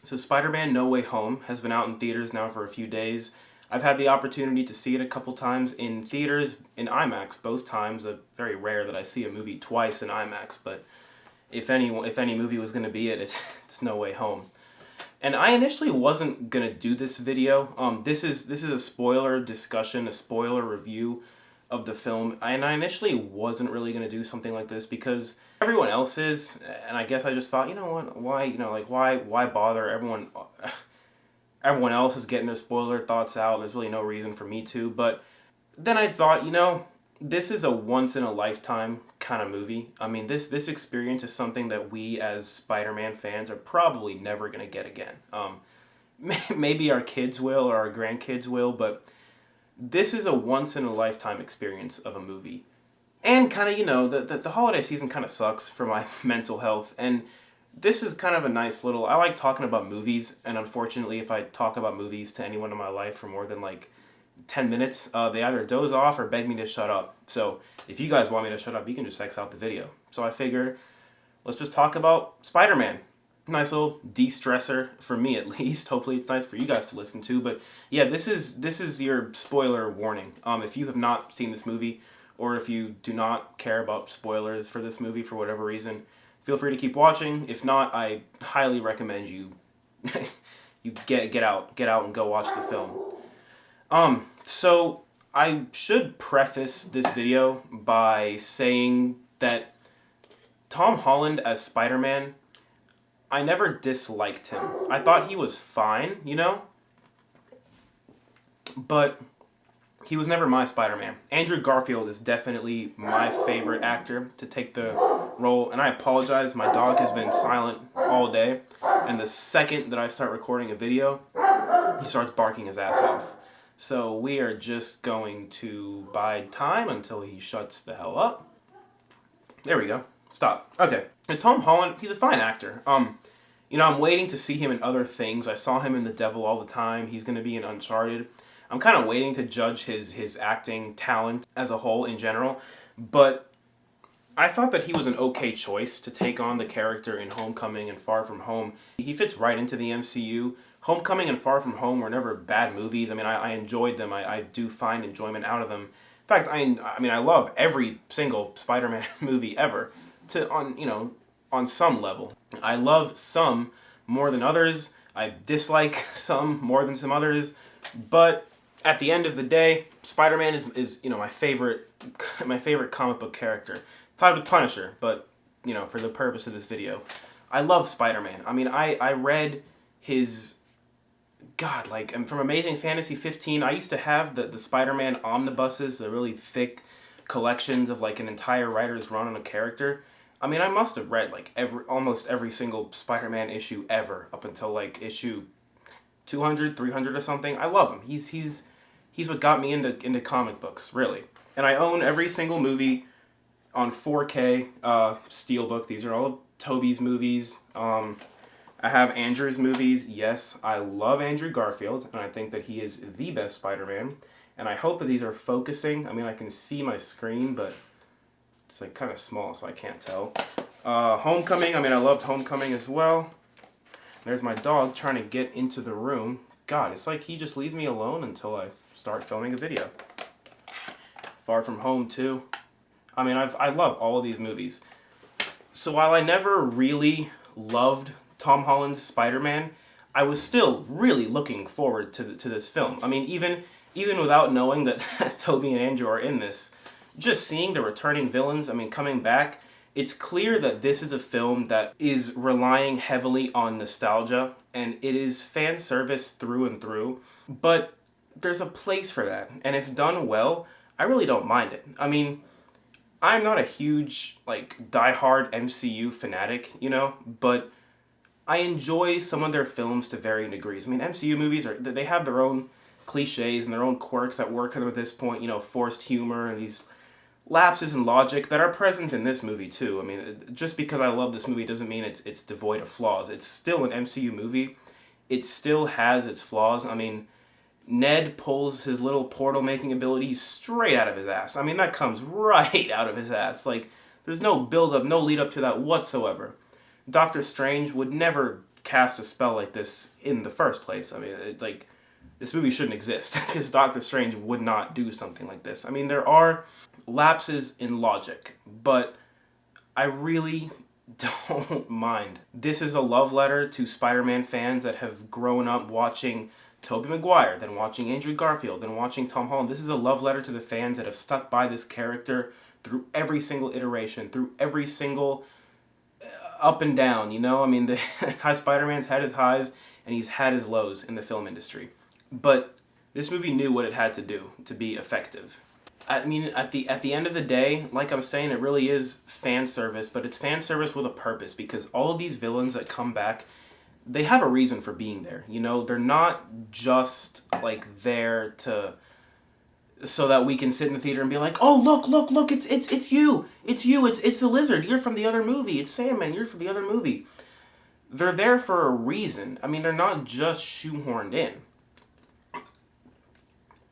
So Spider-Man No Way Home has been out in theaters now for a few days. I've had the opportunity to see it a couple times in theaters, in IMAX, both times. Very rare that I see a movie twice in IMAX, but if any movie was going to be it, it's No Way Home. And I initially wasn't gonna do this video. This is a spoiler discussion, a spoiler review of the film, and I initially wasn't really gonna do something like this because everyone else is, and I guess I just thought, you know what, why, why bother? Everyone else is getting their spoiler thoughts out. There's really no reason for me to. But then I thought, this is a once in a lifetime kind of movie. I mean, this experience is something that we as Spider-Man fans are probably never gonna get again. Maybe our kids will or our grandkids will, but this is a once in a lifetime experience of a movie. And kind of, the holiday season kind of sucks for my mental health, and this is kind of a nice little. I like talking about movies, and unfortunately, if I talk about movies to anyone in my life for more than like 10 minutes, they either doze off or beg me to shut up. So if you guys want me to shut up, you can just X out the video. So I figure, let's just talk about Spider-Man. Nice little de-stressor for me, at least. Hopefully it's nice for you guys to listen to. But yeah, this is your spoiler warning. If you have not seen this movie, or if you do not care about spoilers for this movie for whatever reason, feel free to keep watching. If not, I highly recommend you you get out and go watch the film. So I should preface this video by saying that Tom Holland as Spider-Man, I never disliked him. I thought he was fine, but he was never my Spider-Man. Andrew Garfield is definitely my favorite actor to take the role, and I apologize, my dog has been silent all day, and the second that I start recording a video, he starts barking his ass off. So we are just going to bide time until he shuts the hell up. There we go. Stop. Okay. And Tom Holland, he's a fine actor. I'm waiting to see him in other things. I saw him in The Devil All the Time. He's going to be in Uncharted. I'm kind of waiting to judge his acting talent as a whole in general. But I thought that he was an okay choice to take on the character in Homecoming and Far From Home. He fits right into the MCU. Homecoming and Far From Home were never bad movies. I mean, I enjoyed them. I do find enjoyment out of them. In fact, I love every single Spider-Man movie ever on some level. I love some more than others. I dislike some more than some others. But at the end of the day, Spider-Man is my favorite comic book character. Tied with Punisher, but for the purpose of this video, I love Spider-Man. I mean, I read his and from Amazing Fantasy 15, I used to have the Spider-Man omnibuses, the really thick collections of like an entire writer's run on a character. I mean, I must have read like almost every single Spider-Man issue ever up until like issue 200, 300 or something. I love him. He's what got me into comic books, really. And I own every single movie on 4K Steelbook. These are all of Tobey's movies. I have Andrew's movies. Yes, I love Andrew Garfield, and I think that he is the best Spider-Man. And I hope that these are focusing. I mean, I can see my screen, but it's like kind of small, so I can't tell. Homecoming. I loved Homecoming as well. There's my dog trying to get into the room. God, it's like he just leaves me alone until I start filming a video. Far From Home, too. I love all of these movies. So while I never really loved Tom Holland's Spider-Man, I was still really looking forward to this film. I mean, even without knowing that Tobey and Andrew are in this, just seeing the returning villains, coming back, it's clear that this is a film that is relying heavily on nostalgia, and it is fan service through and through, but there's a place for that, and if done well, I really don't mind it. I'm not a huge, diehard MCU fanatic, but I enjoy some of their films to varying degrees. MCU movies, they have their own cliches and their own quirks that work at this point, forced humor and these lapses in logic that are present in this movie too. Just because I love this movie doesn't mean it's devoid of flaws. It's still an MCU movie. It still has its flaws. Ned pulls his little portal-making ability straight out of his ass. That comes right out of his ass. There's no build-up, no lead-up to that whatsoever. Doctor Strange would never cast a spell like this in the first place. I mean, this movie shouldn't exist because Doctor Strange would not do something like this. I mean, there are lapses in logic, but I really don't mind. This is a love letter to Spider-Man fans that have grown up watching Tobey Maguire, then watching Andrew Garfield, then watching Tom Holland. This is a love letter to the fans that have stuck by this character through every single iteration, through every single up and down, you know? I mean, Spider-Man's had his highs and he's had his lows in the film industry. But this movie knew what it had to do to be effective. I mean, at the end of the day, like I was saying, it really is fan service, but it's fan service with a purpose, because all of these villains that come back, they have a reason for being there. You know, they're not just like there to so that we can sit in the theater and be like, oh, look, it's you, it's the Lizard, you're from the other movie, it's Sandman, you're from the other movie. They're there for a reason. I mean, they're not just shoehorned in.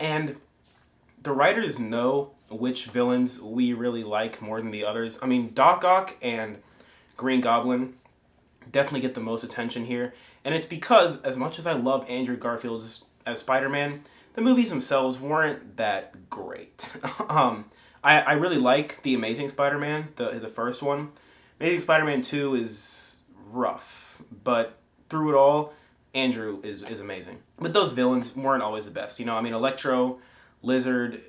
And the writers know which villains we really like more than the others. I mean, Doc Ock and Green Goblin definitely get the most attention here. And it's because, as much as I love Andrew Garfield as Spider-Man, the movies themselves weren't that great. I really like The Amazing Spider-Man, the first one. Amazing Spider-Man 2 is rough, but through it all, Andrew is amazing. But those villains weren't always the best. You know, I mean, Electro, Lizard,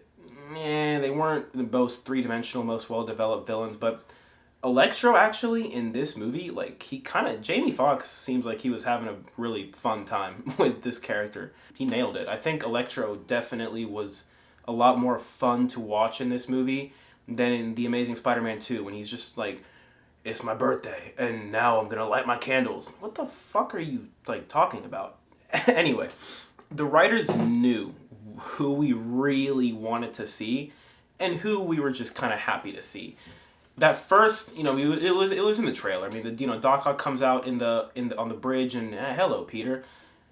they weren't the most three-dimensional, most well-developed villains, but Electro actually in this movie, like, Jamie Foxx seems like he was having a really fun time with this character. He nailed it. I think Electro definitely was a lot more fun to watch in this movie than in The Amazing Spider-Man 2, when he's just like, it's my birthday, and now I'm gonna light my candles. What the fuck are you, like, talking about? Anyway, the writers knew who we really wanted to see and who we were just kind of happy to see. That first, you know, it was in the trailer. I mean, Doc Ock comes out on the bridge and hello, Peter.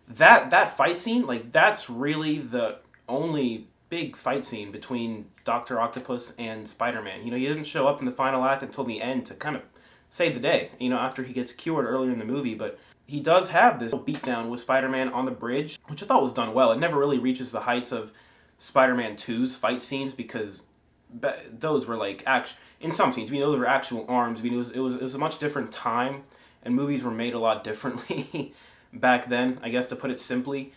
That fight scene, like, that's really the only big fight scene between Dr. Octopus and Spider-Man. You know, he doesn't show up in the final act until the end to kind of save the day, you know, after he gets cured earlier in the movie, but he does have this beatdown with Spider-Man on the bridge, which I thought was done well. It never really reaches the heights of Spider-Man 2's fight scenes, because those were like in some scenes, those were actual arms. It was a much different time, and movies were made a lot differently back then, I guess, to put it simply.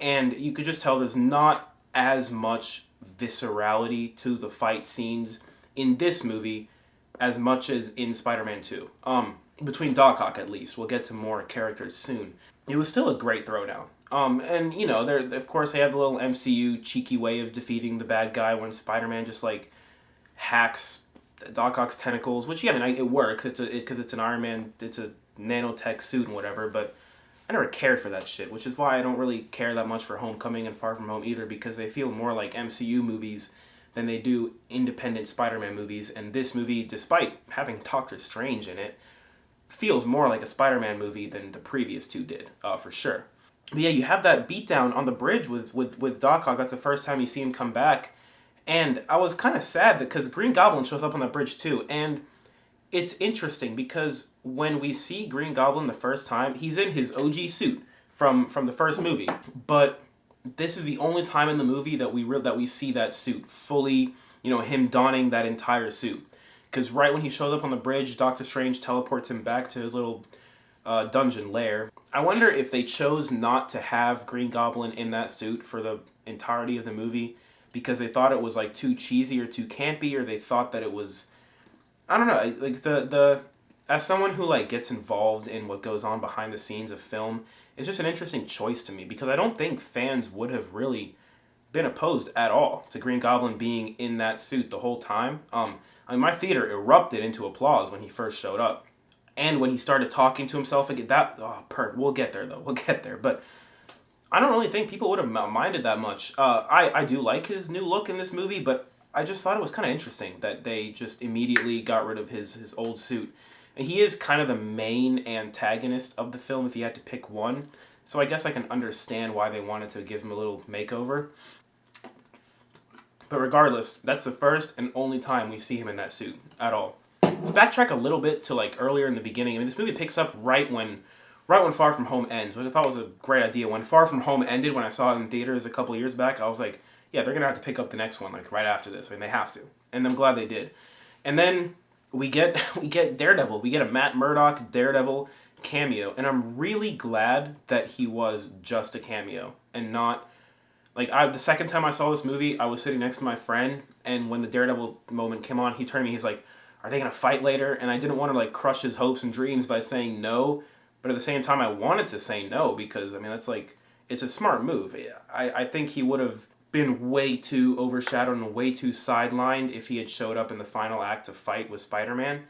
And you could just tell there's not as much viscerality to the fight scenes in this movie as much as in Spider-Man 2. Between Doc Ock, at least. We'll get to more characters soon. It was still a great throwdown. And, you know, of course, they have the little MCU cheeky way of defeating the bad guy when Spider-Man just, like, hacks Doc Ock's tentacles, which, yeah, I mean, it works, because it's an Iron Man, it's a nanotech suit and whatever, but I never cared for that shit, which is why I don't really care that much for Homecoming and Far From Home either, because they feel more like MCU movies than they do independent Spider-Man movies, and this movie, despite having Doctor Strange in it, feels more like a Spider-Man movie than the previous two did, for sure. But yeah, you have that beatdown on the bridge with Doc Ock. That's the first time you see him come back. And I was kind of sad because Green Goblin shows up on the bridge too. And it's interesting because when we see Green Goblin the first time, he's in his OG suit from the first movie. But this is the only time in the movie that we see that suit fully, you know, him donning that entire suit. Because right when he shows up on the bridge, Doctor Strange teleports him back to his little dungeon lair. I wonder if they chose not to have Green Goblin in that suit for the entirety of the movie because they thought it was, like, too cheesy or too campy, or they thought that it was, I don't know, like, as someone who, like, gets involved in what goes on behind the scenes of film, it's just an interesting choice to me, because I don't think fans would have really been opposed at all to Green Goblin being in that suit the whole time. I mean, my theater erupted into applause when he first showed up. And when he started talking to himself again, we'll get there, though. We'll get there. But I don't really think people would have minded that much. I do like his new look in this movie, but I just thought it was kind of interesting that they just immediately got rid of his old suit. And he is kind of the main antagonist of the film if you had to pick one. So I guess I can understand why they wanted to give him a little makeover. But regardless, that's the first and only time we see him in that suit at all. Let's backtrack a little bit to, like, earlier in the beginning. I mean, this movie picks up right when right when Far From Home ends, which I thought was a great idea. When Far From Home ended, when I saw it in theaters a couple years back, I was like, yeah, they're going to have to pick up the next one, like, right after this. I mean, they have to. And I'm glad they did. And then we get Daredevil. We get a Matt Murdock Daredevil cameo. And I'm really glad that he was just a cameo and not... Like, the second time I saw this movie, I was sitting next to my friend, and when the Daredevil moment came on, he turned to me, he's like, are they going to fight later? And I didn't want to, like, crush his hopes and dreams by saying no, but at the same time, I wanted to say no, because, I mean, that's, like, it's a smart move. I think he would have been way too overshadowed and way too sidelined if he had showed up in the final act to fight with Spider-Man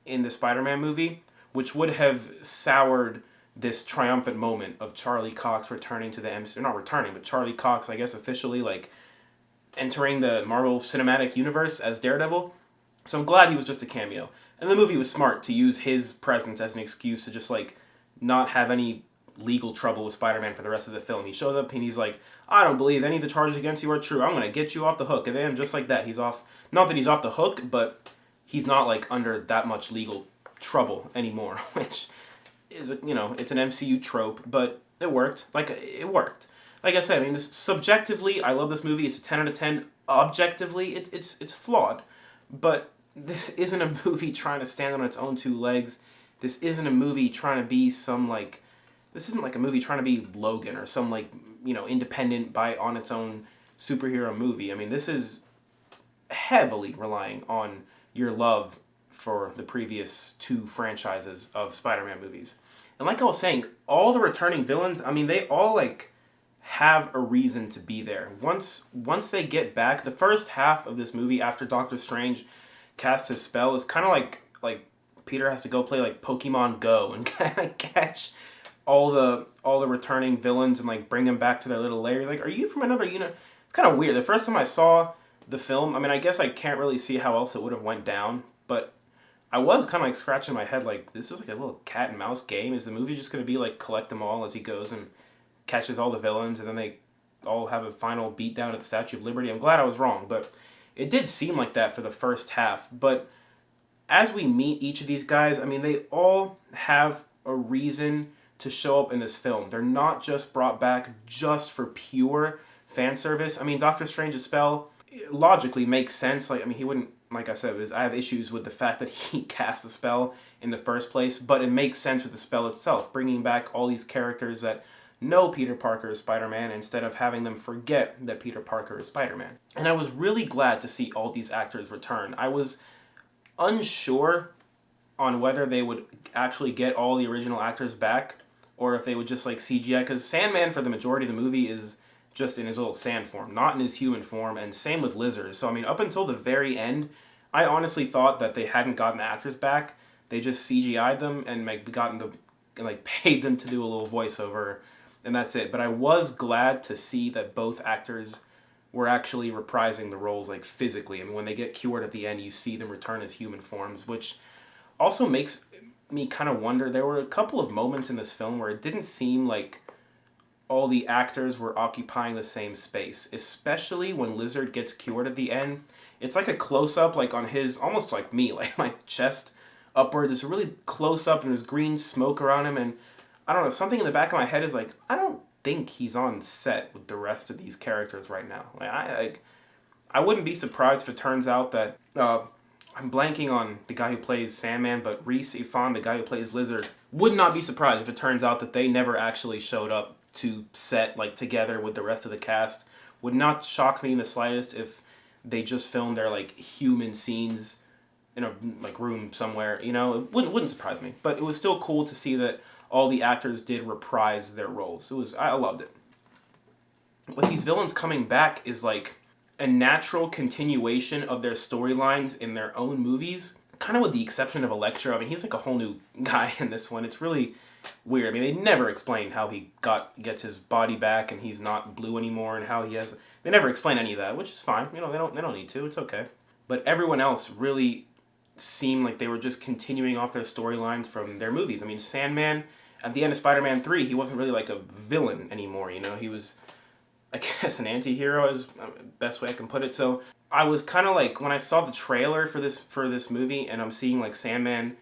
in the Spider-Man movie, which would have soured this triumphant moment of Charlie Cox returning to the MCU, not returning, but Charlie Cox, I guess, officially, like, entering the Marvel Cinematic Universe as Daredevil. So I'm glad he was just a cameo. And the movie was smart to use his presence as an excuse to just, like, not have any legal trouble with Spider-Man for the rest of the film. He showed up and he's like, I don't believe any of the charges against you are true. I'm going to get you off the hook. And then just like that, he's off. Not that he's off the hook, but he's not, like, under that much legal trouble anymore, which is, you know, it's an MCU trope, but it worked. Like, it worked. Like I said, I mean, this subjectively, I love this movie. It's a 10 out of 10. Objectively, it's flawed. But this isn't a movie trying to stand on its own two legs. This isn't a movie trying to be some, like... This isn't like a movie trying to be Logan or some, like, you know, independent on its own superhero movie. I mean, this is heavily relying on your love for the previous two franchises of Spider-Man movies. And like I was saying, all the returning villains, I mean, they all, like, have a reason to be there. Once they get back, the first half of this movie after Doctor Strange casts his spell is kind of like Peter has to go play, like, Pokemon Go and kind of catch all the returning villains and, like, bring them back to their little lair. Like, are you from another unit? It's kind of weird. The first time I saw the film, I mean, I guess I can't really see how else it would have went down, but I was kind of, like, scratching my head, like, this is like a little cat and mouse game. Is the movie just going to be, like, collect them all as he goes and catches all the villains, and then they all have a final beatdown at the Statue of Liberty? I'm glad I was wrong, but it did seem like that for the first half. But as we meet each of these guys, I mean, they all have a reason to show up in this film. They're not just brought back just for pure fan service. I mean, Doctor Strange's spell logically makes sense. Like, I mean, he wouldn't, like I said, I have issues with the fact that he cast the spell in the first place, but it makes sense with the spell itself, bringing back all these characters that know Peter Parker is Spider-Man instead of having them forget that Peter Parker is Spider-Man. And I was really glad to see all these actors return. I was unsure on whether they would actually get all the original actors back, or if they would just, like, CGI, because Sandman for the majority of the movie is just in his little sand form, not in his human form, and same with Lizard. So, I mean, up until the very end, I honestly thought that they hadn't gotten the actors back. They just CGI'd them and, like, paid them to do a little voiceover, and that's it. But I was glad to see that both actors were actually reprising the roles, like, physically. I mean, when they get cured at the end, you see them return as human forms, which also makes me kind of wonder. There were a couple of moments in this film where it didn't seem like all the actors were occupying the same space, especially when Lizard gets cured at the end. It's like a close-up, like, on his, almost like me, like my chest upward. There's a really close-up and there's green smoke around him, and I don't know, something in the back of my head is like, I don't think he's on set with the rest of these characters right now. I wouldn't be surprised if it turns out that I'm blanking on the guy who plays Sandman, but Rhys Ifan, the guy who plays Lizard, would not be surprised if it turns out that they never actually showed up to set, like, together with the rest of the cast. Would not shock me in the slightest if they just filmed their, like, human scenes in a, like, room somewhere, you know? It wouldn't surprise me. But it was still cool to see that all the actors did reprise their roles. I loved it. With these villains coming back is, like, a natural continuation of their storylines in their own movies, kind of with the exception of Electro. I mean, he's like a whole new guy in this one. It's really weird. I mean, they never explain how he gets his body back and he's not blue anymore, and how he has... They never explain any of that, which is fine. You know, they don't need to. It's okay. But everyone else really seemed like they were just continuing off their storylines from their movies. I mean, Sandman, at the end of Spider-Man 3, he wasn't really like a villain anymore, you know? He was, I guess, an anti-hero is the best way I can put it. So I was kind of like, when I saw the trailer for this movie and I'm seeing, like, Sandman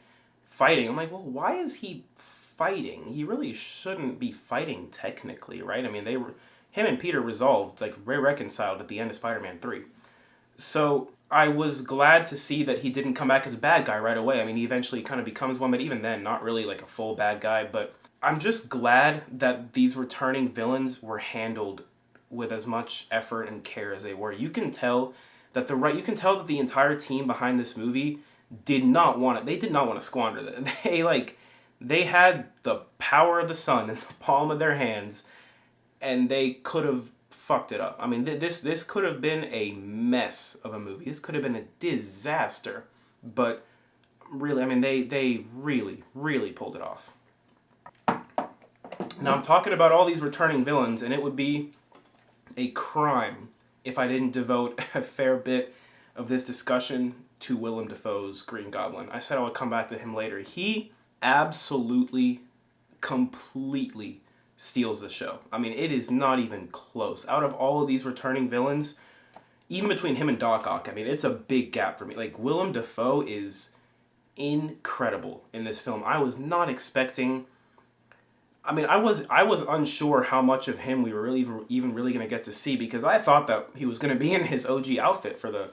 fighting, I'm like, well, why is he fighting. He really shouldn't be fighting technically, right? I mean, him and Peter resolved, like, reconciled at the end of Spider-Man 3. So I was glad to see that he didn't come back as a bad guy right away. I mean, he eventually kind of becomes one, but even then, not really like a full bad guy. But I'm just glad that these returning villains were handled with as much effort and care as they were. You can tell that the entire team behind this movie did not want it. They did not want to squander that. They had the power of the sun in the palm of their hands, and they could have fucked it up. I mean, this could have been a mess of a movie. This could have been a disaster. But really, I mean, they really, really pulled it off. Now, I'm talking about all these returning villains, and it would be a crime if I didn't devote a fair bit of this discussion to Willem Dafoe's Green Goblin. I said I would come back to him later. He absolutely, completely steals the show. I mean, it is not even close. Out of all of these returning villains, even between him and Doc Ock, I mean, it's a big gap for me. Like, Willem Dafoe is incredible in this film. I was not expecting... I mean, I was unsure how much of him we were really even really going to get to see, because I thought that he was going to be in his OG outfit for the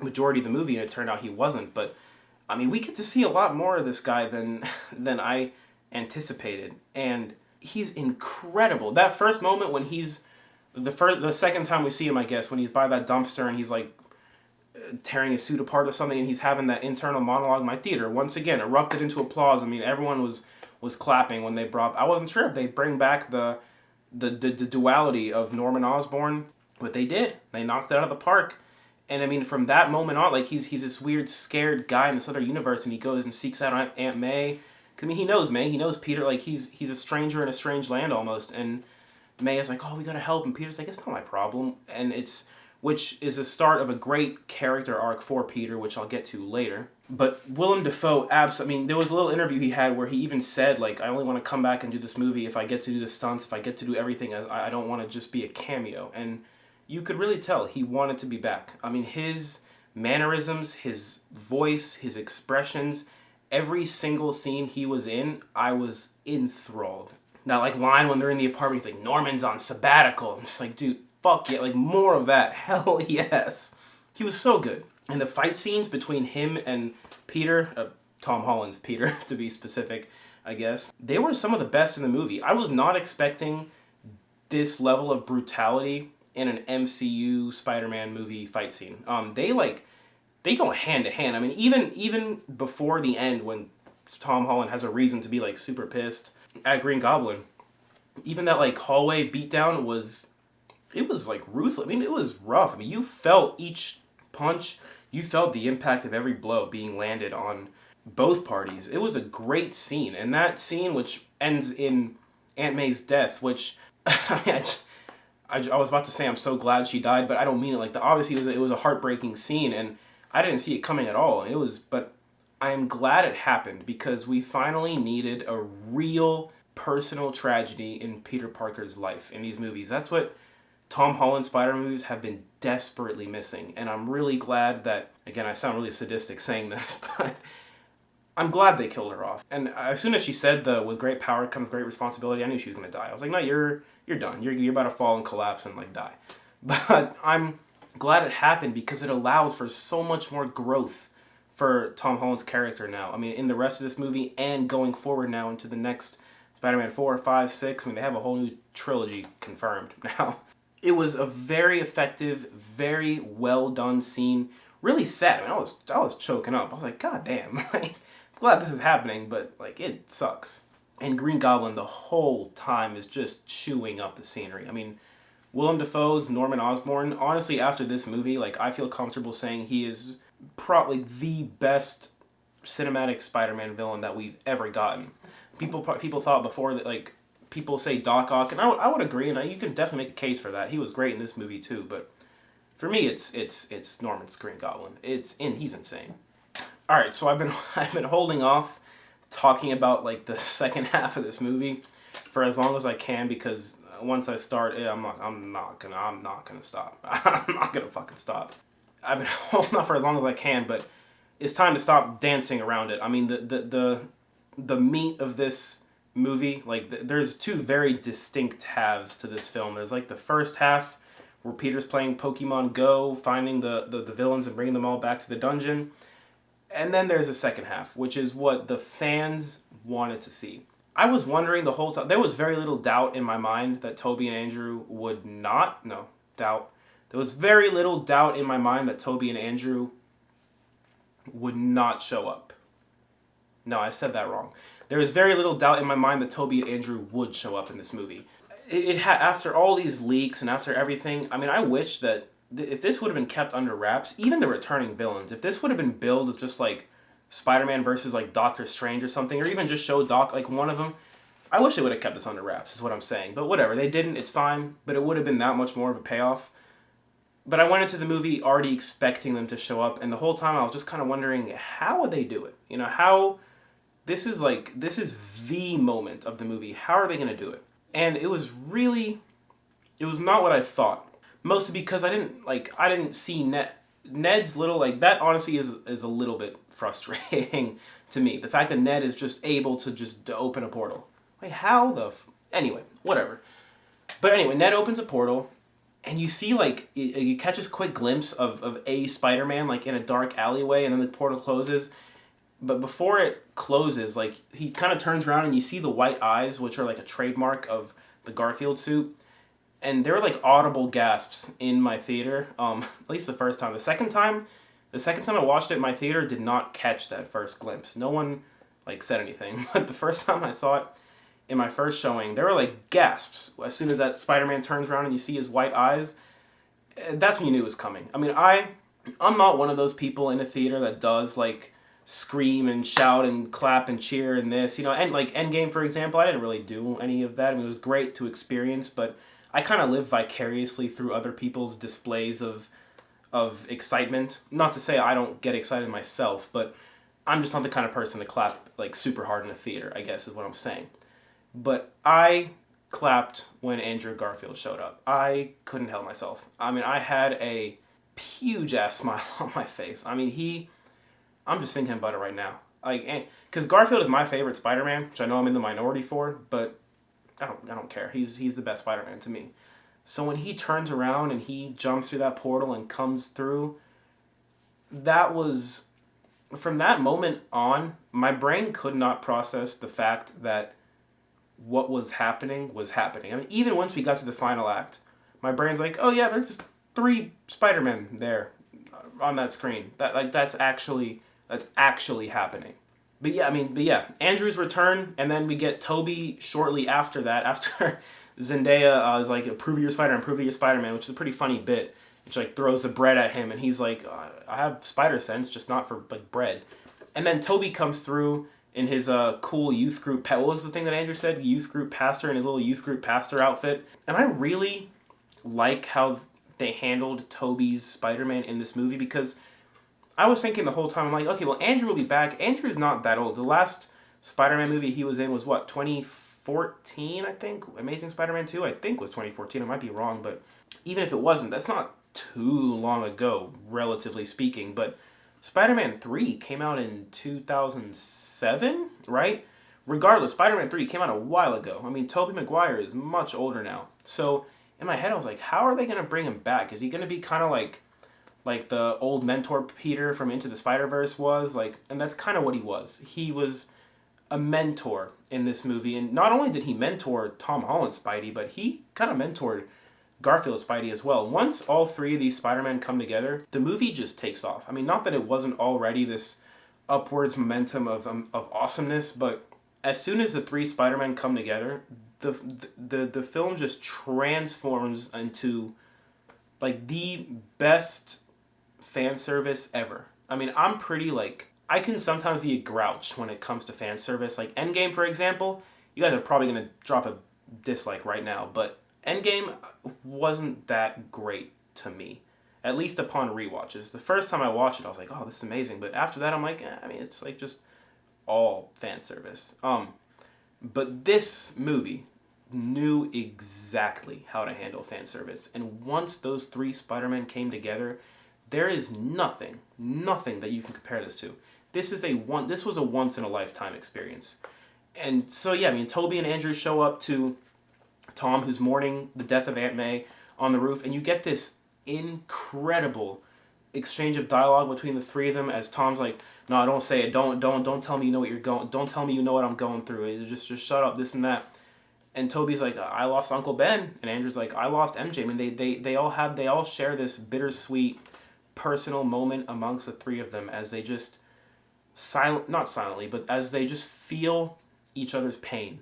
majority of the movie, and it turned out he wasn't. But, I mean, we get to see a lot more of this guy than I anticipated, and he's incredible. That first moment when he's the second time we see him, I guess, when he's by that dumpster and he's like tearing his suit apart or something, and he's having that internal monologue. My theater once again erupted into applause. I mean, everyone was clapping when they brought. I wasn't sure if they bring back the duality of Norman Osborn, but they did. They knocked it out of the park. And I mean, from that moment on, like, he's this weird scared guy in this other universe, and he goes and seeks out Aunt May. I mean, he knows May, he knows Peter, like, he's a stranger in a strange land almost, and May is like, oh, we gotta help, and Peter's like, it's not my problem, which is the start of a great character arc for Peter, which I'll get to later. But Willem Dafoe, I mean, there was a little interview he had where he even said, like, I only want to come back and do this movie if I get to do the stunts, if I get to do everything, I don't want to just be a cameo, and you could really tell he wanted to be back. I mean, his mannerisms, his voice, his expressions, every single scene he was in, I was enthralled. That, like, line when they're in the apartment, he's like, Norman's on sabbatical. I'm just like, dude, fuck yeah, like, more of that. Hell yes. He was so good. And the fight scenes between him and Peter, Tom Holland's Peter, to be specific, I guess, they were some of the best in the movie. I was not expecting this level of brutality in an MCU Spider-Man movie fight scene. They go hand to hand. I mean, even before the end, when Tom Holland has a reason to be, like, super pissed at Green Goblin, even that, like, hallway beatdown was like ruthless. I mean, it was rough. I mean, you felt each punch, you felt the impact of every blow being landed on both parties. It was a great scene, and that scene, which ends in Aunt May's death, which I was about to say I'm so glad she died, but I don't mean it like that. Obviously, it was a heartbreaking scene, and I didn't see it coming at all. But I am glad it happened, because we finally needed a real personal tragedy in Peter Parker's life in these movies. That's what Tom Holland Spider-Man movies have been desperately missing, and I'm really glad that, again, I sound really sadistic saying this, but I'm glad they killed her off. And as soon as she said with great power comes great responsibility, I knew she was going to die. I was like, no, you're done. You're about to fall and collapse and, like, die. But I'm glad it happened, because it allows for so much more growth for Tom Holland's character now. I mean, in the rest of this movie and going forward now into the next Spider-Man 4, 5, 6. I mean, they have a whole new trilogy confirmed now. It was a very effective, very well done scene. Really sad. I mean, I was choking up. I was like, God damn. Like, glad this is happening, but, like, it sucks. And Green Goblin the whole time is just chewing up the scenery. I mean, Willem Dafoe's Norman Osborn, honestly, after this movie, like, I feel comfortable saying he is probably the best cinematic Spider-Man villain that we've ever gotten. People thought before that, like, people say Doc Ock, and I would agree, and you can definitely make a case for that. He was great in this movie too, but for me, it's Norman's Green Goblin. He's insane. All right, so I've been holding off talking about, like, the second half of this movie for as long as I can, because once I start, I'm not gonna stop. I'm not gonna fucking stop. I've been holding off for as long as I can, but it's time to stop dancing around it. I mean, the meat of this movie. Like, there's two very distinct halves to this film. There's like the first half where Peter's playing Pokemon Go, finding the villains and bringing them all back to the dungeon. And then there's the second half, which is what the fans wanted to see. I was wondering the whole time, there was very little doubt in my mind that Toby and Andrew would not, no, doubt. There was very little doubt in my mind that Toby and Andrew would not show up. No, I said that wrong. There was very little doubt in my mind that Toby and Andrew would show up in this movie. It had, after all these leaks and after everything, I mean, I wish that if this would have been kept under wraps, even the returning villains, if this would have been billed as just like Spider-Man versus like Doctor Strange or something, or even just show Doc like one of them, I wish they would have kept this under wraps, is what I'm saying. But whatever, they didn't, it's fine, but it would have been that much more of a payoff. But I went into the movie already expecting them to show up, and the whole time I was just kind of wondering, how would they do it? You know, how, this is the moment of the movie, how are they going to do it? And it was not what I thought. Mostly because I didn't see Ned's little, like, that honestly is a little bit frustrating to me. The fact that Ned is just able to open a portal. Like, how the anyway, whatever. But anyway, Ned opens a portal, and you see, like, you catch this quick glimpse of a Spider-Man, like, in a dark alleyway, and then the portal closes. But before it closes, like, he kind of turns around, and you see the white eyes, which are, like, a trademark of the Garfield suit. And there were, like, audible gasps in my theater, at least the first time. The second time I watched it in my theater did not catch that first glimpse. No one, like, said anything. But the first time I saw it in my first showing, there were, like, gasps. As soon as that Spider-Man turns around and you see his white eyes, that's when you knew it was coming. I mean, I'm not one of those people in a theater that does, like, scream and shout and clap and cheer and this. You know, and, like, Endgame, for example, I didn't really do any of that. I mean, it was great to experience, but I kind of live vicariously through other people's displays of excitement. Not to say I don't get excited myself, but I'm just not the kind of person to clap like super hard in a theater, I guess is what I'm saying. But I clapped when Andrew Garfield showed up. I couldn't help myself. I mean, I had a huge ass smile on my face. I mean, I'm just thinking about it right now. Like, because Garfield is my favorite Spider-Man, which I know I'm in the minority for, but I don't care. He's the best Spider-Man to me. So when he turns around and he jumps through that portal and comes through, that was, from that moment on, my brain could not process the fact that what was happening was happening. I mean, even once we got to the final act, my brain's like, oh yeah, there's just 3 Spider-Men there on that screen. That's actually happening. But yeah, Andrew's return, and then we get Toby shortly after that, after Zendaya is like, prove you're Spider-Man, which is a pretty funny bit. Which like throws the bread at him, and he's like, I have spider sense, just not for like bread. And then Toby comes through in his cool youth group, what was the thing that Andrew said? Youth group pastor, in his little youth group pastor outfit. And I really like how they handled Toby's Spider-Man in this movie, because I was thinking the whole time, I'm like, okay, well, Andrew will be back. Andrew's not that old. The last Spider-Man movie he was in was what, 2014, I think? Amazing Spider-Man 2, I think, was 2014. I might be wrong, but even if it wasn't, that's not too long ago, relatively speaking. But Spider-Man 3 came out in 2007, right? Regardless, Spider-Man 3 came out a while ago. I mean, Tobey Maguire is much older now. So in my head, I was like, how are they going to bring him back? Is he going to be kind of like the old mentor Peter from Into the Spider-Verse was? Like, and that's kind of what he was. He was a mentor in this movie. And not only did he mentor Tom Holland's Spidey, but he kind of mentored Garfield's Spidey as well. Once all 3 of these Spider-Men come together, the movie just takes off. I mean, not that it wasn't already this upwards momentum of awesomeness, but as soon as the 3 Spider-Men come together, the film just transforms into like the best fan service ever. I mean, I'm pretty like, I can sometimes be a grouch when it comes to fan service. Like Endgame, for example, you guys are probably going to drop a dislike right now, but Endgame wasn't that great to me, at least upon rewatches. The first time I watched it, I was like, oh, this is amazing. But after that, I'm like, I mean, it's like just all fan service. But this movie knew exactly how to handle fan service. And once those 3 Spider-Men came together, there is nothing that you can compare this to. This was a once in a lifetime experience. And so, yeah, I mean, Toby and Andrew show up to Tom, who's mourning the death of Aunt May, on the roof, and you get this incredible exchange of dialogue between the three of them as Tom's like, no, don't say it. Don't tell me you know what you're going. Don't tell me you know what I'm going through. Just shut up. This and that. And Toby's like, I lost Uncle Ben, and Andrew's like, I lost MJ. I mean, they all share this bittersweet, personal moment amongst the three of them as they just not silently, but as they just feel each other's pain,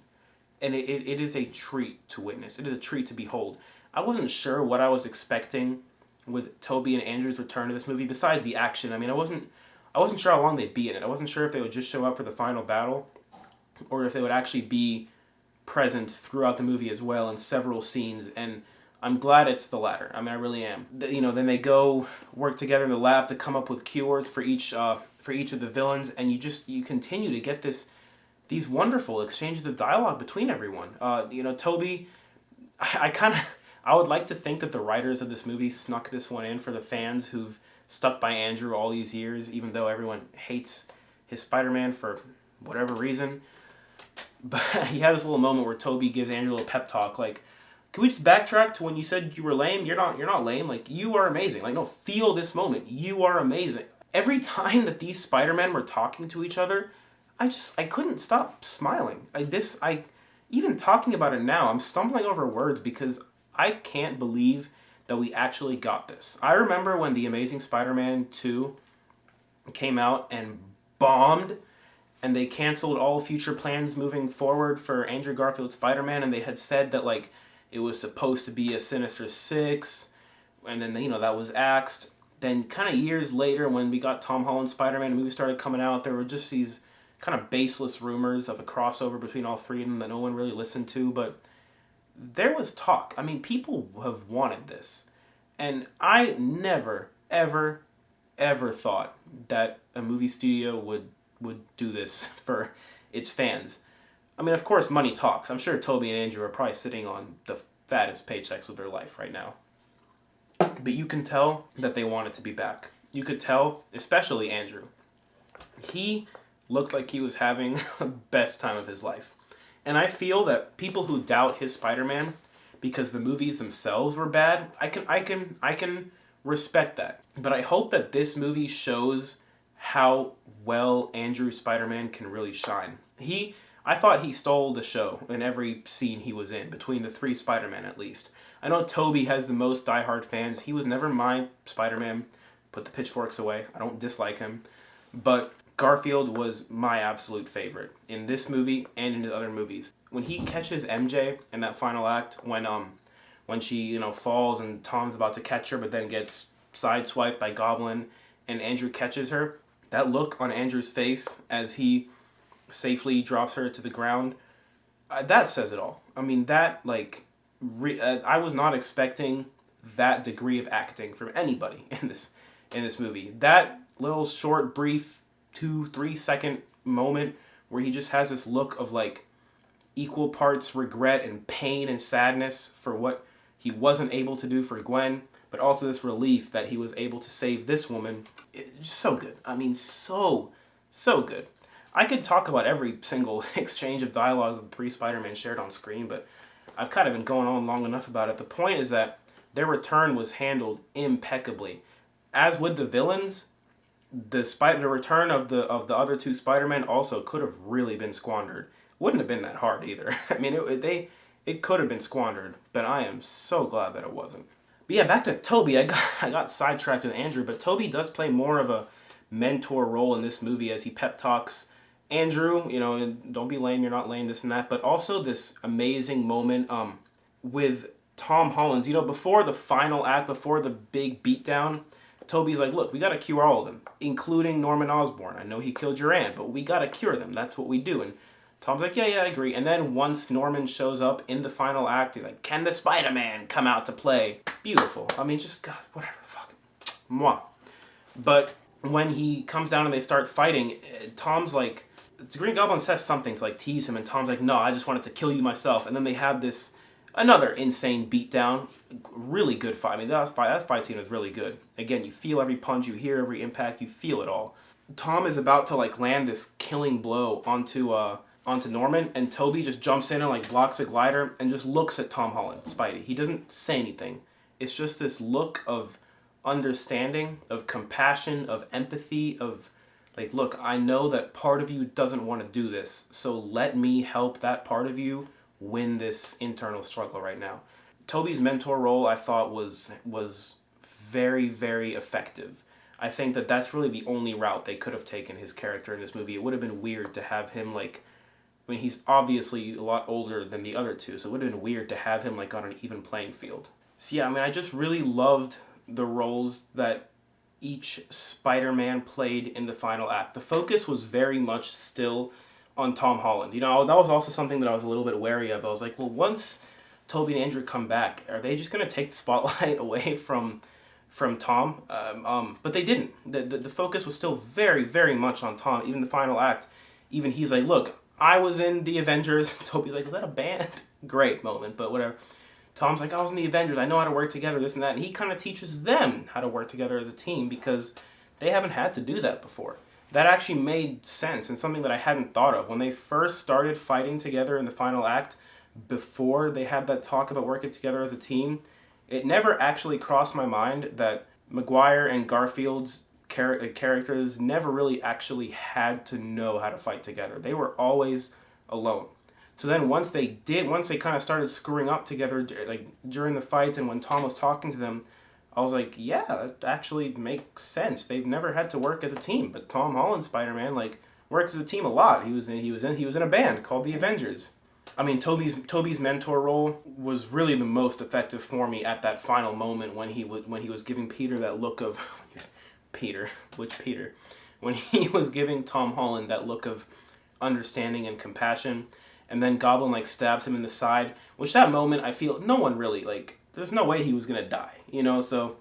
and it is a treat to witness. It is a treat to behold. I wasn't sure what I was expecting with Toby and Andrew's return to this movie. Besides the action, I mean, I wasn't sure how long they'd be in it. I wasn't sure if they would just show up for the final battle, or if they would actually be present throughout the movie as well in several scenes, and I'm glad it's the latter. I mean, I really am. Then they go work together in the lab to come up with cures for each of the villains, and you continue to get these wonderful exchanges of dialogue between everyone. Toby, I would like to think that the writers of this movie snuck this one in for the fans who've stuck by Andrew all these years, even though everyone hates his Spider-Man for whatever reason. But he had this little moment where Toby gives Andrew a little pep talk, like, can we just backtrack to when you said you were lame? You're not lame. Like, you are amazing. Like, no, feel this moment. You are amazing. Every time that these Spider-Men were talking to each other, I couldn't stop smiling. Even talking about it now, I'm stumbling over words because I can't believe that we actually got this. I remember when The Amazing Spider-Man 2 came out and bombed, and they canceled all future plans moving forward for Andrew Garfield's Spider-Man, and they had said that, like, it was supposed to be a Sinister Six, and then, that was axed. Then kind of years later, when we got Tom Holland's Spider-Man, the movie started coming out, there were just these kind of baseless rumors of a crossover between all three of them that no one really listened to, but there was talk. I mean, people have wanted this. And I never, ever, ever thought that a movie studio would do this for its fans. I mean, of course, money talks. I'm sure Toby and Andrew are probably sitting on the fattest paychecks of their life right now. But you can tell that they wanted to be back. You could tell, especially Andrew. He looked like he was having the best time of his life. And I feel that people who doubt his Spider-Man because the movies themselves were bad, I can respect that. But I hope that this movie shows how well Andrew's Spider-Man can really shine. I thought he stole the show in every scene he was in, between the three Spider-Men at least. I know Toby has the most diehard fans. He was never my Spider-Man. Put the pitchforks away. I don't dislike him. But Garfield was my absolute favorite in this movie and in his other movies. When he catches MJ in that final act, when she falls and Tom's about to catch her but then gets sideswiped by Goblin and Andrew catches her, that look on Andrew's face as he safely drops her to the ground, that says it all. I mean, that, I was not expecting that degree of acting from anybody in this movie. That little short, brief 2-3 second moment where he just has this look of equal parts regret and pain and sadness for what he wasn't able to do for Gwen, but also this relief that he was able to save this woman. It's just so good. I mean, so good. I could talk about every single exchange of dialogue the three Spider-Men shared on screen, but I've kind of been going on long enough about it. The point is that their return was handled impeccably. As with the villains, the return of the other two Spider-Men also could have really been squandered. Wouldn't have been that hard either. I mean, it could have been squandered, but I am so glad that it wasn't. But yeah, back to Toby. I got sidetracked with Andrew, but Toby does play more of a mentor role in this movie as he pep talks Andrew, don't be lame, you're not lame, this and that, but also this amazing moment with Tom Holland's, before the final act, before the big beatdown, Toby's like, look, we gotta cure all of them, including Norman Osborn. I know he killed your aunt, but we gotta cure them. That's what we do. And Tom's like, yeah, I agree. And then once Norman shows up in the final act, he's like, can the Spider-Man come out to play? Beautiful. I mean, just, God, whatever, fuck it. Mwah. But when he comes down and they start fighting, Tom's like, the Green Goblin says something to tease him, and Tom's like, no, I just wanted to kill you myself. And then they have another insane beatdown. Really good fight. I mean, that fight scene was really good. Again, you feel every punch, you hear every impact, you feel it all. Tom is about to land this killing blow onto onto Norman, and Tobey just jumps in and like blocks a glider and just looks at Tom Holland, Spidey. He doesn't say anything. It's just this look of understanding, of compassion, of empathy, of like, look, I know that part of you doesn't want to do this, so let me help that part of you win this internal struggle right now. Tobey's mentor role, I thought, was very, very effective. I think that that's really the only route they could have taken his character in this movie. It would have been weird to have him, like, I mean, he's obviously a lot older than the other two, so it would have been weird to have him, like, on an even playing field. So yeah, I mean, I just really loved the roles that each Spider-Man played in the final act. The focus was very much still on Tom Holland. You know, that was also something that I was a little bit wary of. I was like, well, once Tobey and Andrew come back, are they just going to take the spotlight away from Tom? But they didn't. The focus was still very, very much on Tom. Even the final act, even he's like, look, I was in the Avengers. Tobey's like, is that a band? Great moment, but whatever. Tom's like, I was in the Avengers. I know how to work together, this and that. And he kind of teaches them how to work together as a team because they haven't had to do that before. That actually made sense and something that I hadn't thought of. When they first started fighting together in the final act, before they had that talk about working together as a team, it never actually crossed my mind that Maguire and Garfield's characters never really actually had to know how to fight together. They were always alone. So then once they kind of started screwing up together, like during the fight and when Tom was talking to them, I was like, yeah, that actually makes sense. They've never had to work as a team, but Tom Holland Spider-Man like works as a team a lot. He was in a band called the Avengers. I mean, Tobey's mentor role was really the most effective for me at that final moment when he was giving Peter that look of Peter, which Peter, when he was giving Tom Holland that look of understanding and compassion, and then Goblin like stabs him in the side, which that moment I feel no one really like. There's no way he was gonna die, you know. So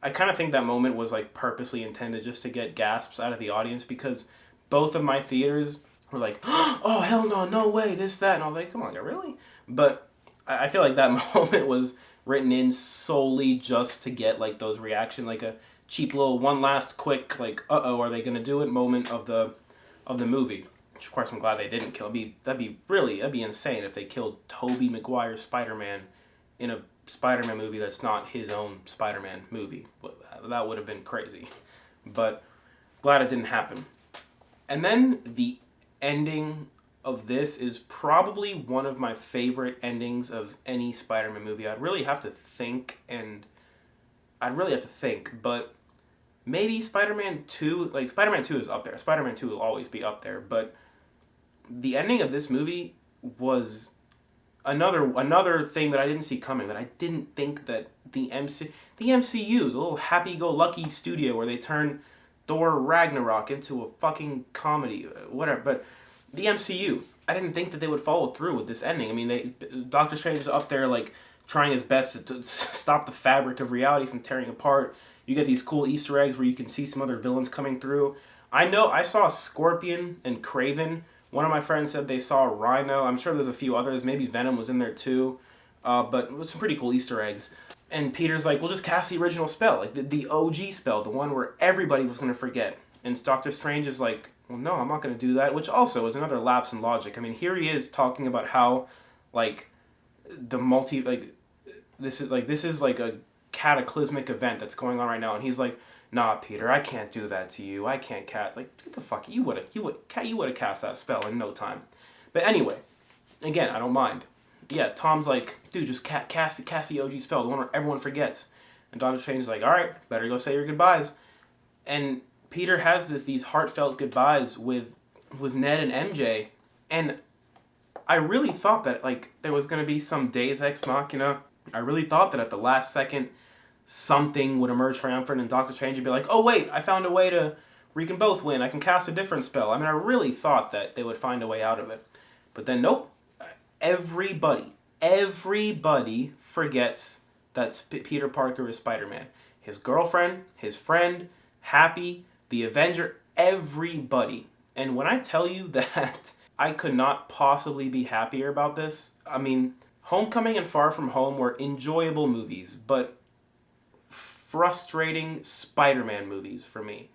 I kind of think that moment was like purposely intended just to get gasps out of the audience because both of my theaters were like, oh, hell no, no way, this, that. And I was like, come on, really? But I feel like that moment was written in solely just to get, like, those reaction, like a cheap little one last quick, like, uh-oh, are they going to do it moment of the movie. Which, of course, I'm glad they didn't kill. That'd be insane if they killed Tobey Maguire's Spider-Man in a Spider-Man movie that's not his own Spider-Man movie. That would have been crazy. But glad it didn't happen. And then the ending of this is probably one of my favorite endings of any Spider-Man movie. I'd really have to think, but maybe Spider-Man 2, like Spider-Man 2 is up there. Spider-Man 2 will always be up there, but the ending of this movie was another thing that I didn't see coming, that I didn't think that the MCU, the little happy-go-lucky studio where they turn Thor Ragnarok into a fucking comedy, whatever, but the MCU, I didn't think that they would follow through with this ending. I mean, Doctor Strange is up there, like, trying his best to stop the fabric of reality from tearing apart. You get these cool Easter eggs where you can see some other villains coming through. I know, I saw Scorpion and Kraven. One of my friends said they saw Rhino. I'm sure there's a few others. Maybe Venom was in there too. But it was some pretty cool Easter eggs. And Peter's like, we'll just cast the original spell, like the OG spell, the one where everybody was going to forget. And Doctor Strange is like, well, no, I'm not going to do that, which also is another lapse in logic. I mean, here he is talking about how, like, this is like a cataclysmic event that's going on right now, and he's like, nah, Peter, I can't do that to you. I can't cast, like, get the fuck, you would have cast that spell in no time. But anyway, again, I don't mind. Yeah, Tom's like, dude, just cast the OG spell, the one where everyone forgets. And Doctor Strange is like, all right, better go say your goodbyes. And Peter has these heartfelt goodbyes with Ned and MJ, and I really thought that, like, there was going to be some Deus Ex Machina. I really thought that at the last second, something would emerge triumphant and Doctor Strange would be like, oh wait, I found a way we can both win. I can cast a different spell. I mean, I really thought that they would find a way out of it. But then, nope. Everybody forgets that Peter Parker is Spider-Man. His girlfriend, his friend, Happy, the Avenger, everybody. And when I tell you that I could not possibly be happier about this, I mean, Homecoming and Far From Home were enjoyable movies, but frustrating Spider-Man movies for me.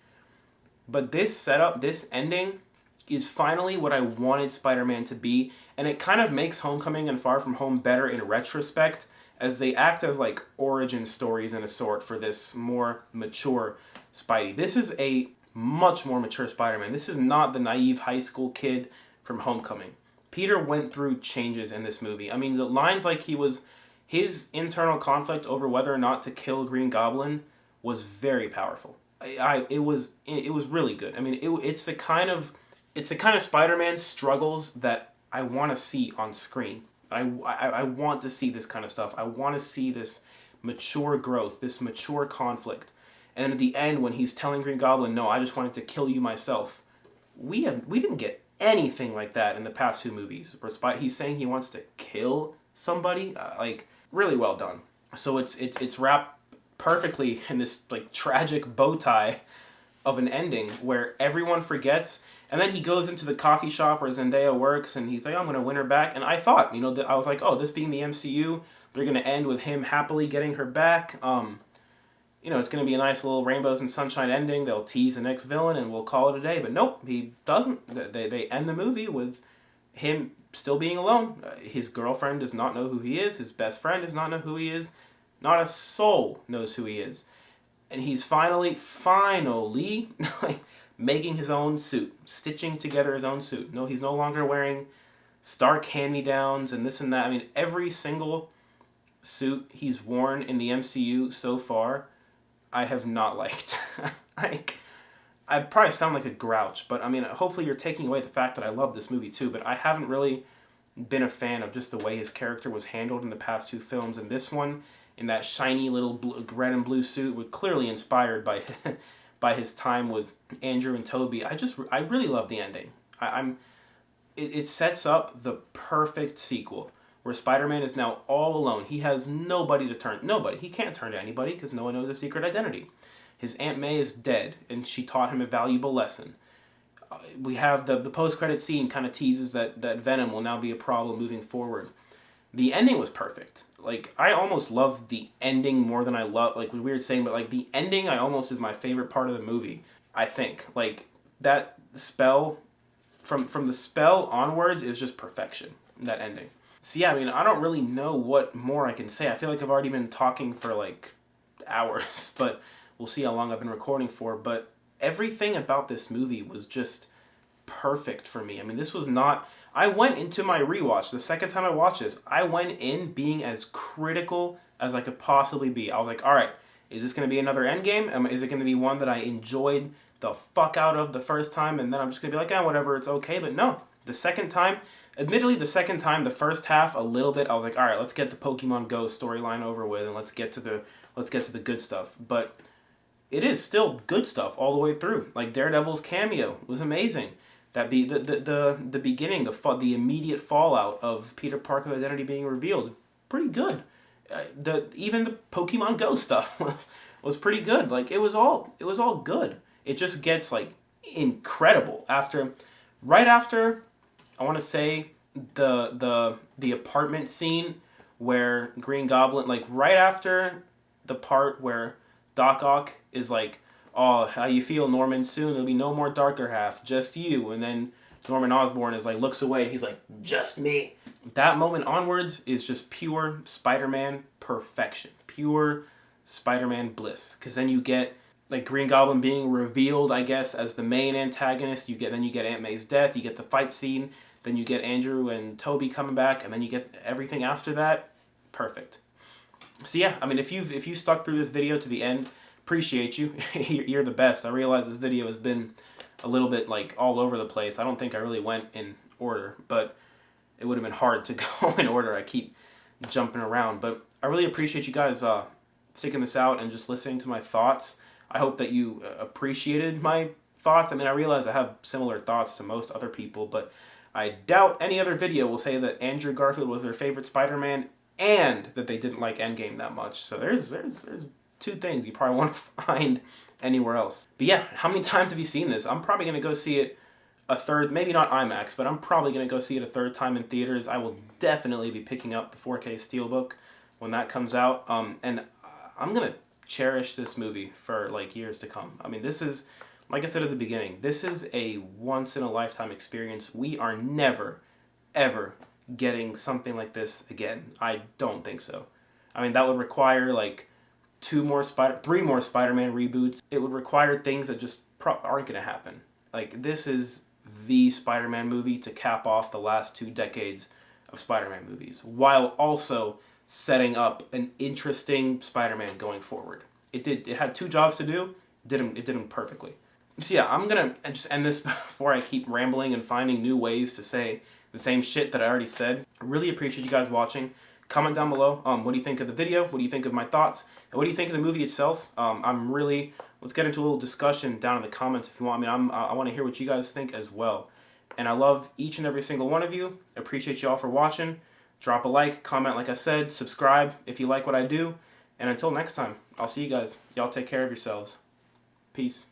But this setup, this ending, is finally what I wanted Spider-Man to be, and it kind of makes Homecoming and Far From Home better in retrospect, as they act as like origin stories in a sort for this more mature Spidey. This is a much more mature Spider-Man. This is not the naive high school kid from Homecoming. Peter went through changes in this movie. I mean, the lines like his internal conflict over whether or not to kill Green Goblin was very powerful. It was really good. I mean, it's the kind of Spider-Man struggles that I want to see on screen. I want to see this kind of stuff. I want to see this mature growth, this mature conflict. And at the end, when he's telling Green Goblin, "No, I just wanted to kill you myself," we didn't get anything like that in the past two movies. Where he's saying he wants to kill somebody, really well done. So it's wrapped perfectly in this like tragic bow tie of an ending where everyone forgets. And then he goes into the coffee shop where Zendaya works, and he's like, "I'm going to win her back." And I thought, I was like, oh, this being the MCU, they're going to end with him happily getting her back. It's going to be a nice little rainbows and sunshine ending. They'll tease the next villain, and we'll call it a day. But nope, he doesn't. They end the movie with him still being alone. His girlfriend does not know who he is. His best friend does not know who he is. Not a soul knows who he is. And he's finally, like, making his own suit, stitching together his own suit. No, he's no longer wearing Stark hand-me-downs and this and that. I mean, every single suit he's worn in the MCU so far, I have not liked. I probably sound like a grouch, but I mean, hopefully you're taking away the fact that I love this movie too, but I haven't really been a fan of just the way his character was handled in the past two films. And this one, in that shiny little red and blue suit, was clearly inspired by by his time with Andrew and Toby. I really love the ending. It sets up the perfect sequel where Spider-Man is now all alone. He has nobody to turn. Nobody. He can't turn to anybody because no one knows his secret identity. His Aunt May is dead, and she taught him a valuable lesson. We have the post-credit scene kind of teases that Venom will now be a problem moving forward. The ending was perfect. Like, I almost love the ending more than I love, like, weird saying, but, like, the ending I almost is my favorite part of the movie, I think. Like, that spell, from the spell onwards is just perfection, that ending. So, yeah, I mean, I don't really know what more I can say. I feel like I've already been talking for, like, hours, but we'll see how long I've been recording for. But everything about this movie was just perfect for me. I mean, this was not... I went into my rewatch, the second time I watched this, I went in being as critical as I could possibly be. I was like, alright, is this going to be another Endgame? Is it going to be one that I enjoyed the fuck out of the first time, and then I'm just going to be like, whatever, it's okay? But no, the second time, admittedly, the first half, a little bit, I was like, alright, let's get the Pokemon Go storyline over with, and let's get to the good stuff. But it is still good stuff all the way through. Like, Daredevil's cameo was amazing. The beginning, the immediate fallout of Peter Parker's identity being revealed, pretty good. Even the Pokemon Go stuff was pretty good. Like, it was all good. It just gets like incredible right after I want to say the apartment scene where Green Goblin, like right after the part where Doc Ock is like, "Oh, how you feel, Norman? Soon there'll be no more Darker Half, just you." And then Norman Osborn is like, looks away. He's like, "Just me." That moment onwards is just pure Spider-Man perfection, pure Spider-Man bliss. Because then you get like Green Goblin being revealed, I guess, as the main antagonist. You get Aunt May's death. You get the fight scene. Then you get Andrew and Toby coming back, and then you get everything after that. Perfect. So yeah, I mean, if you stuck through this video to the end, appreciate you. You're the best. I realize this video has been a little bit like all over the place. I don't think I really went in order, but it would have been hard to go in order. I keep jumping around, but I really appreciate you guys sticking this out and just listening to my thoughts. I hope that you appreciated my thoughts. I mean, I realize I have similar thoughts to most other people, but I doubt any other video will say that Andrew Garfield was their favorite Spider-Man and that they didn't like Endgame that much. So there's two things you probably won't find anywhere else. But yeah, how many times have you seen this? I'm probably going to go see it a third, maybe not IMAX, but I'm probably going to go see it a third time in theaters. I will definitely be picking up the 4K Steelbook when that comes out. And I'm going to cherish this movie for like years to come. I mean, this is Like I said at the beginning, this is a once-in-a-lifetime experience. We are never, ever getting something like this again. I don't think so. I mean, that would require like three more Spider-Man reboots. It would require things that just aren't going to happen. Like, this is the Spider-Man movie to cap off the last 2 decades of Spider-Man movies, while also setting up an interesting Spider-Man going forward. It had 2 jobs to do. It did them perfectly. So yeah, I'm gonna just end this before I keep rambling and finding new ways to say the same shit that I already said. I really appreciate you guys watching. Comment down below. What do you think of the video? What do you think of my thoughts? And what do you think of the movie itself? Let's get into a little discussion down in the comments if you want. I mean, I want to hear what you guys think as well. And I love each and every single one of you. Appreciate you all for watching. Drop a like, comment like I said, subscribe if you like what I do. And until next time, I'll see you guys. Y'all take care of yourselves. Peace.